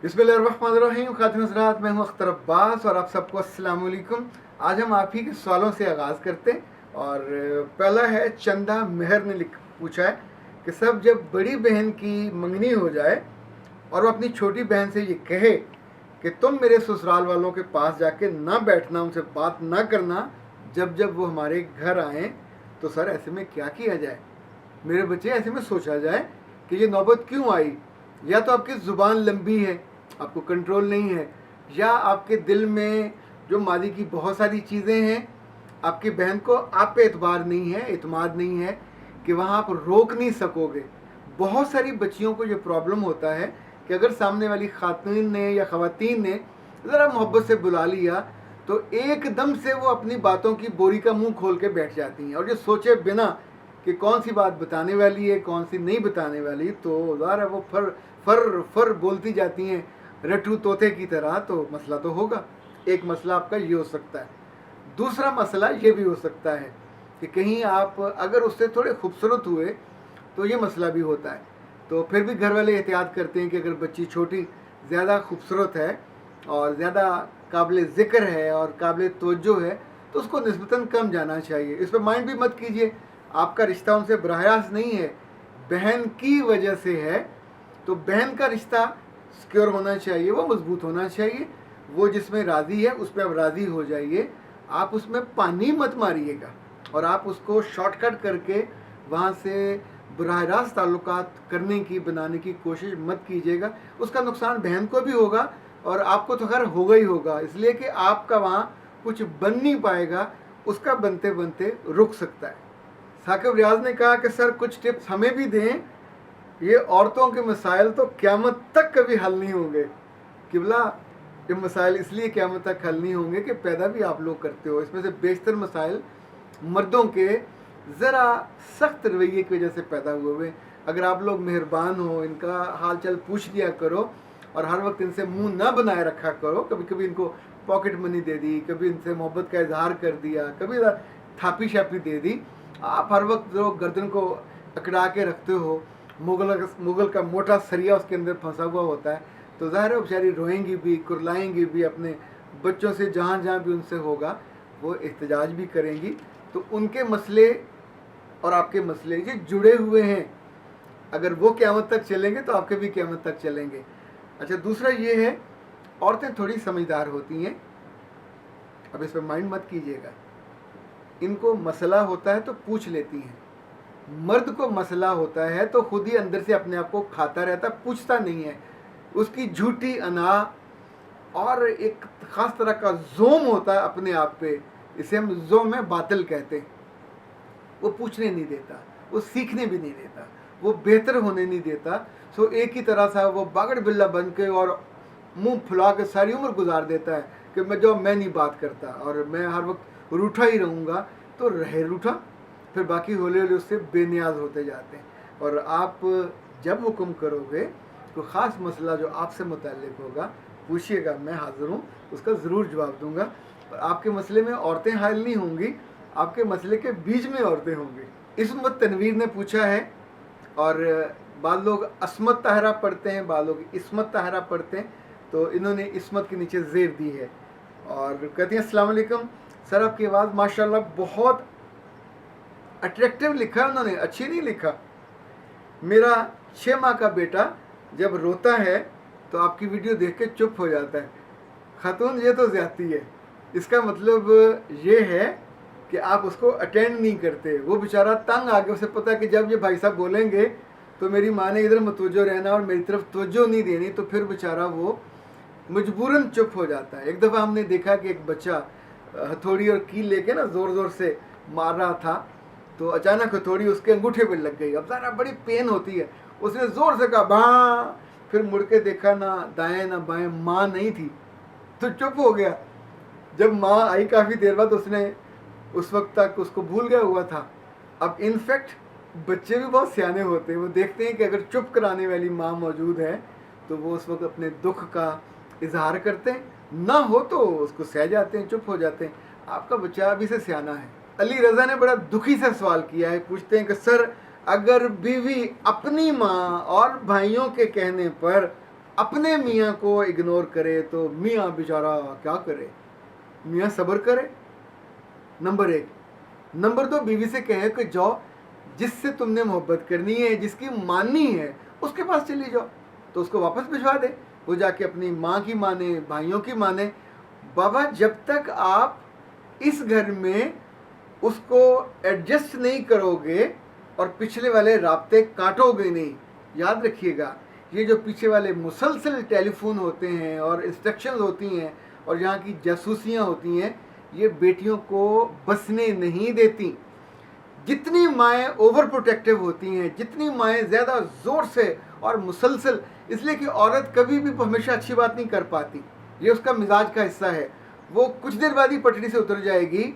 बिस्मिल्लाहिर्रहमानिर्रहीम। खातिन हज़रात, मैं हूँ अख्तर अब्बास और आप सबको अस्सलाम वालेकुम। आज हम आप ही के सवालों से आगाज़ करते हैं। और पहला है, चंदा मेहर ने पूछा है कि सब जब बड़ी बहन की मंगनी हो जाए और वो अपनी छोटी बहन से ये कहे कि तुम मेरे ससुराल वालों के पास जाके ना बैठना, उनसे बात ना करना जब जब वो हमारे घर आएँ, तो सर ऐसे में क्या किया जाए? मेरे बच्चे, ऐसे में सोचा जाए कि ये नौबत क्यों आई। या तो आपकी ज़ुबान लंबी है, आपको कंट्रोल नहीं है, या आपके दिल में जो मादी की बहुत सारी चीज़ें हैं, आपकी बहन को आप पे एतबार नहीं है, एतमाद नहीं है कि वहाँ आप रोक नहीं सकोगे। बहुत सारी बच्चियों को ये प्रॉब्लम होता है कि अगर सामने वाली खातून ने या ख़वातीन ने ज़रा मोहब्बत से बुला लिया तो एकदम से वो अपनी बातों की बोरी का मुंह खोल के बैठ जाती हैं, और ये सोचे बिना कि कौन सी बात बताने वाली है, कौन सी नहीं बताने वाली, तो ज़ाहिर है वो फर फर फर बोलती जाती हैं रट्टू तोते की तरह। तो मसला तो होगा। एक मसला आपका ये हो सकता है। दूसरा मसला ये भी हो सकता है कि कहीं आप अगर उससे थोड़े खूबसूरत हुए तो ये मसला भी होता है। तो फिर भी घर वाले एहतियात करते हैं कि अगर बच्ची छोटी ज़्यादा खूबसूरत है और ज़्यादा काबिल ज़िक्र है और काबिल तवज्जो है तो उसको निस्बतन कम जाना चाहिए। इस पर माइंड भी मत कीजिए, आपका रिश्ता उनसे बराह रास्त नहीं है, बहन की वजह से है। तो बहन का रिश्ता सिक्योर होना चाहिए, वो मजबूत होना चाहिए। वो जिसमें राज़ी है उस पर आप राज़ी हो जाइए। आप उसमें पानी मत मारिएगा और आप उसको शॉर्टकट करके वहाँ से बराह रास्त ताल्लुकात करने की, बनाने की कोशिश मत कीजिएगा। उसका नुकसान बहन को भी होगा और आपको तो खैर होगा ही होगा, इसलिए कि आपका वहाँ कुछ बन नहीं पाएगा, उसका बनते बनते रुक सकता है। साकिब रियाज ने कहा कि सर कुछ टिप्स हमें भी दें, ये औरतों के मसाइल तो क़यामत तक कभी हल नहीं होंगे। किबला, ये मसाइल इसलिए क़यामत तक हल नहीं होंगे कि पैदा भी आप लोग करते हो। इसमें से बेशतर मसाइल मर्दों के ज़रा सख्त रवैये की वजह से पैदा हुए। अगर आप लोग मेहरबान हो, इनका हाल चाल पूछ लिया करो और हर वक्त इनसे मुंह ना बनाए रखा करो। कभी कभी इनको पॉकेट मनी दे दी, कभी इनसे मोहब्बत का इजहार कर दिया, कभी थापी शापी दे दी। आप हर वक्त जो गर्दन को अकड़ा के रखते हो, मुगल का मोटा सरिया उसके अंदर फंसा हुआ होता है, तो ज़ाहिर है बेचारी रोएंगी भी, कुरलाएंगी भी, अपने बच्चों से जहाँ जहाँ भी उनसे होगा वो एहतजाज भी करेंगी। तो उनके मसले और आपके मसले ये जुड़े हुए हैं। अगर वो क़यामत तक चलेंगे तो आपके भी क़यामत तक चलेंगे। अच्छा, दूसरा ये है, औरतें थोड़ी समझदार होती हैं। अब इस पर माइंड मत कीजिएगा। इनको मसला होता है तो पूछ लेती हैं। मर्द को मसला होता है तो खुद ही अंदर से अपने आप को खाता रहता, पूछता नहीं है। उसकी झूठी अना और एक ख़ास तरह का जोम होता है अपने आप पे, इसे हम जोम बातिल कहते हैं। वो पूछने नहीं देता, वो सीखने भी नहीं देता, वो बेहतर होने नहीं देता। सो एक ही तरह सा वो बागड़ बिल्ला बन के और मुंह फुला के सारी उम्र गुजार देता है कि मैं नहीं बात करता और मैं हर वक्त रूठा ही रहूँगा। तो रहे रूठा, फिर बाकी हौले हौले उससे बेनियाज होते जाते हैं। और आप जब हुक्म करोगे तो ख़ास मसला जो आपसे मुताल्लिक़ होगा पूछिएगा, मैं हाज़िर हूँ, उसका ज़रूर जवाब दूँगा। और आपके मसले में औरतें हायल नहीं होंगी, आपके मसले के बीच में औरतें होंगी। इसमत तनवीर ने पूछा है, और बाद लोग असमत ताहरा पढ़ते हैं, बाद लोग इसमत ताहरा पढ़ते हैं, तो इन्होंने इसमत के नीचे ज़ेर दी है और कहती हैं अस्सलाम वालेकुम सर, आपकी आवाज़ माशाल्लाह बहुत अट्रैक्टिव लिखा है उन्होंने, अच्छी नहीं लिखा। मेरा 6 माह का बेटा जब रोता है तो आपकी वीडियो देख के चुप हो जाता है। खातून, ये तो ज़्यादती है। इसका मतलब ये है कि आप उसको अटेंड नहीं करते। वो बेचारा तंग आ गया, उसे पता है कि जब ये भाई साहब बोलेंगे तो मेरी माँ ने इधर मतवज्जो रहना और मेरी तरफ तवज्जो नहीं देनी, तो फिर बेचारा वो मजबूरन चुप हो जाता है। एक दफ़ा हमने देखा कि एक बच्चा हथौड़ी और कील लेके ना ज़ोर ज़ोर से मार रहा था, तो अचानक हथौड़ी उसके अंगूठे पर लग गई। अब ज़रा बड़ी पेन होती है, उसने ज़ोर से कहा भाँ, फिर मुड़ के देखा, ना दाएं ना बाएं, माँ नहीं थी, तो चुप हो गया। जब माँ आई काफ़ी देर बाद, उसने उस वक्त तक उसको भूल गया हुआ था। अब इनफैक्ट बच्चे भी बहुत सियाने होते हैं, वो देखते हैं कि अगर चुप कराने वाली माँ मौजूद है तो वो उस वक्त अपने दुख का इजहार करते हैं, ना हो तो उसको सह जाते हैं, चुप हो जाते हैं। आपका बच्चा अभी से सियाना है। अली रज़ा ने बड़ा दुखी से सवाल किया है, पूछते हैं कि सर, अगर बीवी अपनी माँ और भाइयों के कहने पर اپنے میاں کو اگنور کرے تو میاں بیچارہ کیا کرے؟ میاں صبر کرے، نمبر 1۔ نمبر 2، بیوی سے کہے کہ جاؤ، جس سے تم نے محبت کرنی ہے، جس کی ماننی ہے، اس کے پاس چلی جاؤ، تو اس کو واپس بھجوا دے، وہ جا کے اپنی ماں کی مانے، بھائیوں کی مانے۔ بابا جب تک آپ اس گھر میں اس کو ایڈجسٹ نہیں کرو گے اور پچھلے والے رابطے کاٹو گے نہیں، یاد رکھیے گا، یہ جو پیچھے والے مسلسل ٹیلی فون ہوتے ہیں اور انسٹرکشنز ہوتی ہیں اور یہاں کی جاسوسیاں ہوتی ہیں، یہ بیٹیوں کو بسنے نہیں دیتی۔ جتنی مائیں اوور پروٹیکٹیو ہوتی ہیں، جتنی مائیں زیادہ زور سے اور مسلسل، اس لیے کہ عورت کبھی بھی ہمیشہ اچھی بات نہیں کر پاتی، یہ اس کا مزاج کا حصہ ہے، وہ کچھ دیر بعد ہی پٹڑی سے اتر جائے گی،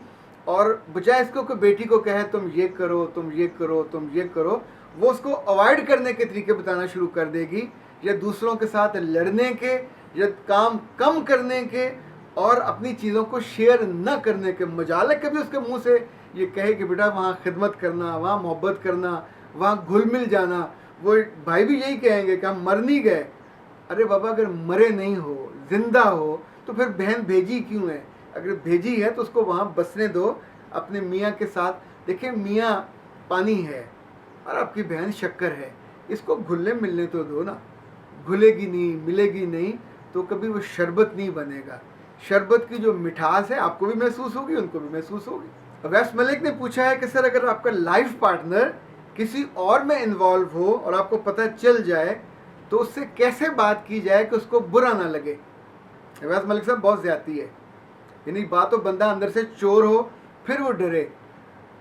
اور بجائے اس کو کہ بیٹی کو کہے تم یہ کرو، تم یہ کرو، تم یہ کرو، وہ اس کو اوائڈ کرنے کے طریقے بتانا شروع کر دے گی، یا دوسروں کے ساتھ لڑنے کے، یا کام کم کرنے کے، اور اپنی چیزوں کو شیئر نہ کرنے کے مجال ہے کبھی اس کے منہ سے یہ کہے کہ بیٹا وہاں خدمت کرنا، وہاں محبت کرنا، وہاں گھل مل جانا۔ وہ بھائی بھی یہی کہیں گے کہ ہم مر نہیں گئے۔ ارے بابا اگر مرے نہیں ہو، زندہ ہو، تو پھر بہن بھیجی کیوں ہے؟ اگر بھیجی ہے تو اس کو وہاں بسنے دو اپنے میاں کے ساتھ۔ دیکھیں میاں پانی ہے اور آپ کی بہن شکر ہے، اس کو گھلنے ملنے تو دو نا، گھلے گی نہیں، ملے گی نہیں تو کبھی وہ شربت نہیں بنے گا۔ شربت کی جو مٹھاس ہے آپ کو بھی محسوس ہوگی، ان کو بھی محسوس ہوگی۔ اویس ملک نے پوچھا ہے کہ سر اگر آپ کا لائف پارٹنر کسی اور میں انوالو ہو اور آپ کو پتہ چل جائے تو اس سے کیسے بات کی جائے کہ اس کو برا نہ لگے؟ اویس ملک صاحب بہت زیادتی ہے، یعنی بات تو بندہ اندر سے چور ہو پھر وہ ڈرے۔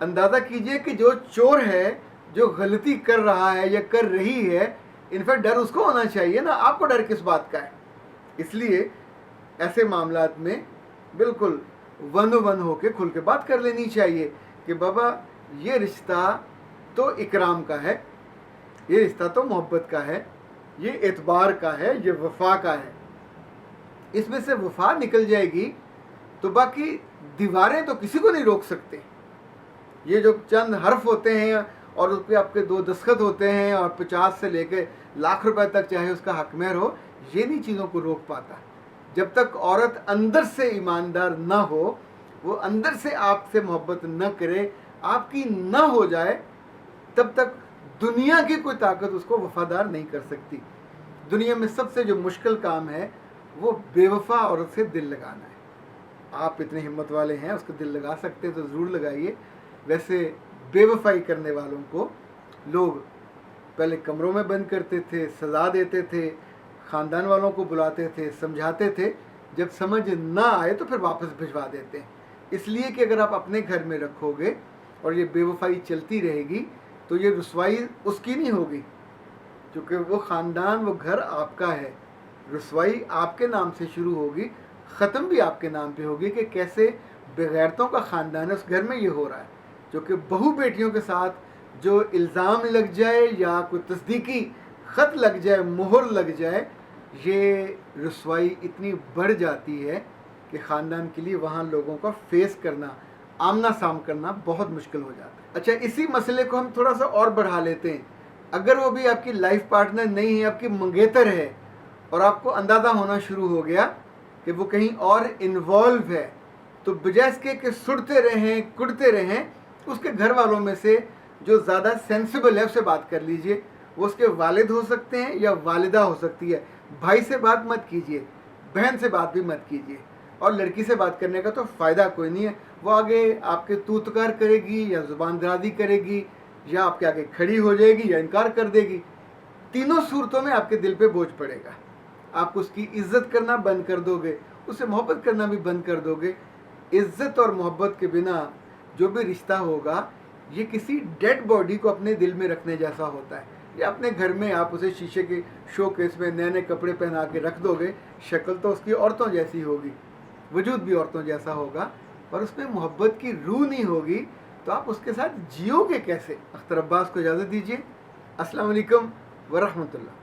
اندازہ کیجئے کہ جو چور ہے، جو غلطی کر رہا ہے یا کر رہی ہے، انفیکٹ ڈر اس کو ہونا چاہیے نا، آپ کو ڈر کس بات کا ہے؟ اس لیے ایسے معاملات میں بالکل ون ہو کے کھل کے بات کر لینی چاہیے کہ بابا یہ رشتہ تو اکرام کا ہے، یہ رشتہ تو محبت کا ہے، یہ اعتبار کا ہے، یہ وفا کا ہے۔ اس میں سے وفا نکل جائے گی تو باقی دیواریں تو کسی کو نہیں روک سکتے۔ یہ جو چند حرف ہوتے ہیں اور اس پہ آپ کے 2 دستخط ہوتے ہیں اور 50 سے لے کے لاکھ روپے تک چاہے اس کا حق مہر ہو، یہ نہیں چیزوں کو روک پاتا۔ جب تک عورت اندر سے ایماندار نہ ہو، وہ اندر سے آپ سے محبت نہ کرے، آپ کی نہ ہو جائے، تب تک دنیا کی کوئی طاقت اس کو وفادار نہیں کر سکتی۔ دنیا میں سب سے جو مشکل کام ہے وہ بے وفا عورت سے دل لگانا ہے۔ آپ اتنے ہمت والے ہیں، اس کو دل لگا سکتے تو ضرور لگائیے۔ ویسے بے وفائی کرنے والوں کو لوگ پہلے کمروں میں بند کرتے تھے، سزا دیتے تھے، خاندان والوں کو بلاتے تھے، سمجھاتے تھے، جب سمجھ نہ آئے تو پھر واپس بھجوا دیتے ہیں۔ اس لیے کہ اگر آپ اپنے گھر میں رکھو گے اور یہ بے وفائی چلتی رہے گی تو یہ رسوائی اس کی نہیں ہوگی، کیونکہ وہ خاندان، وہ گھر آپ کا ہے۔ رسوائی آپ کے نام سے شروع ہوگی، ختم بھی آپ کے نام پہ ہوگی کہ کیسے بغیرتوں کا خاندان ہے، اس گھر میں یہ ہو رہا ہے۔ جو کہ بہو بیٹیوں کے ساتھ جو الزام لگ جائے یا کوئی تصدیقی خط لگ جائے، مہر لگ جائے، یہ رسوائی اتنی بڑھ جاتی ہے کہ خاندان کے لیے وہاں لوگوں کا فیس کرنا، آمنا سام کرنا بہت مشکل ہو جاتا ہے۔ اچھا، اسی مسئلے کو ہم تھوڑا سا اور بڑھا لیتے ہیں۔ اگر وہ بھی آپ کی لائف پارٹنر نہیں ہے، آپ کی منگیتر ہے، اور آپ کو اندازہ ہونا شروع ہو گیا کہ وہ کہیں اور انوالو ہے، تو بجائے اس کے کہ سڑتے رہیں، کڑتے رہیں، اس کے گھر والوں میں سے جو زیادہ سینسیبل ہے اس سے بات کر لیجئے۔ وہ اس کے والد ہو سکتے ہیں یا والدہ ہو سکتی ہے۔ بھائی سے بات مت کیجئے، بہن سے بات بھی مت کیجئے، اور لڑکی سے بات کرنے کا تو فائدہ کوئی نہیں ہے۔ وہ آگے آپ کے توتکار کرے گی یا زبان درازی کرے گی، یا آپ کے آگے کھڑی ہو جائے گی یا انکار کر دے گی۔ تینوں صورتوں میں آپ کے دل پہ بوجھ پڑے گا۔ آپ اس کی عزت کرنا بند کر دو گے، اس سے محبت کرنا بھی بند کر دو گے۔ عزت اور محبت کے بنا جو بھی رشتہ ہوگا، یہ کسی ڈیڈ باڈی کو اپنے دل میں رکھنے جیسا ہوتا ہے۔ یا اپنے گھر میں آپ اسے شیشے کے شو کیس میں نئے نئے کپڑے پہنا کے رکھ دو گے، شکل تو اس کی عورتوں جیسی ہوگی، وجود بھی عورتوں جیسا ہوگا، اور اس میں محبت کی روح نہیں ہوگی، تو آپ اس کے ساتھ جیو گے کیسے؟ اختر عباس کو اجازت دیجیے۔ السلام علیکم ورحمۃ اللہ۔